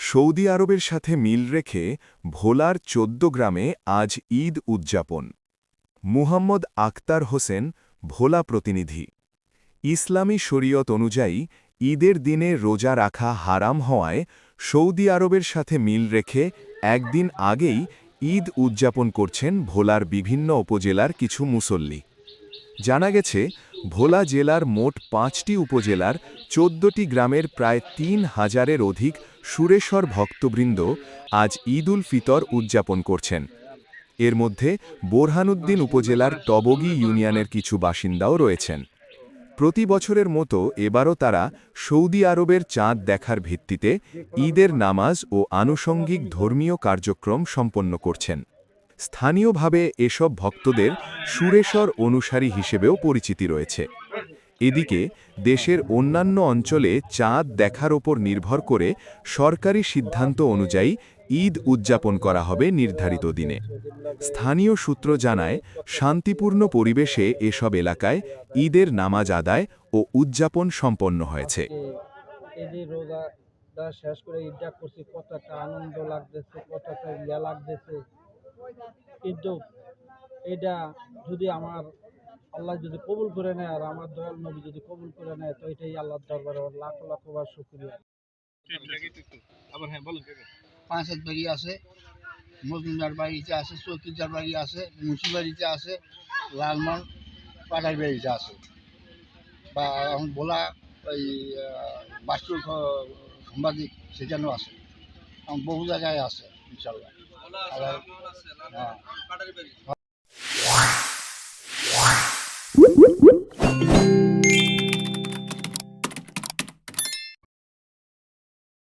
Saudi আরবের সাথে মিল রেখে ভোলার ১৪ গ্রামে আজ ঈদ উদযাপন। মুহাম্মদ আক্তার হোসেন, ভোলা প্রতিনিধি। ইসলামী শরীয়ত অনুযায়ী ঈদের দিনে রোজা রাখা হারাম হওয়ায় সৌদি আরবের সাথে মিল রেখে একদিন আগেই ঈদ উদযাপন করছেন ভোলার বিভিন্ন উপজেলার কিছু মুসল্লি। জানা গেছে, ভোলা জেলার মোট ৫টি উপজেলার ১৪টি গ্রামের প্রায় ৩,০০০-এর অধিক সুরেশ্বর ভক্তবৃন্দ আজ ঈদ উল ফিতর উদযাপন করছেন। এর মধ্যে বোরহানউদ্দিন উপজেলার টবগী ইউনিয়নের কিছু বাসিন্দাও রয়েছেন। প্রতি বছরের মতো এবারও তারা সৌদি আরবের চাঁদ দেখার ভিত্তিতে ঈদের নামাজ ও আনুষঙ্গিক ধর্মীয় কার্যক্রম সম্পন্ন করছেন। স্থানীয়ভাবে এসব ভক্তদের সুরেশ্বর অনুসারী হিসেবেও পরিচিতি রয়েছে। এদিকে দেশের অন্যান্য অঞ্চলে চাঁদ দেখার ওপর নির্ভর করে সরকারি সিদ্ধান্ত অনুযায়ী ঈদ উদযাপন করা হবে নির্ধারিত দিনে। স্থানীয় সূত্র জানায়, শান্তিপূর্ণ পরিবেশে এসব এলাকায় ঈদের নামাজ আদায় ও উদযাপন সম্পন্ন হয়েছে। শেষ করে ঈদটা করছি, কত একটা আনন্দ লাগতেছে, কত একটা ইয়া লাগতেছে। কিন্তু এটা যদি আমার আল্লাহ যদি কবুল করে নেয় আর আমার দয়াল নবী যদি কবুল করে নেয়, তো এটাই আল্লাহর দরবারে লাখ লাখ বার শুকরিয়া। পাঁচ হাত বাড়ি আছে, মজুমদার বাড়িতে আছে, চৌকিদার বাড়ি আছে, মুন্সি বাড়িতে আছে, লালমন পাড়ার বাড়িতে আছে, বা এখন ভোলা ওই বাস্তুর সাংবাদিক সেখানেও আছে, এখন বহু জায়গায় আছে ইনশাল্লাহ। হ্যাঁ।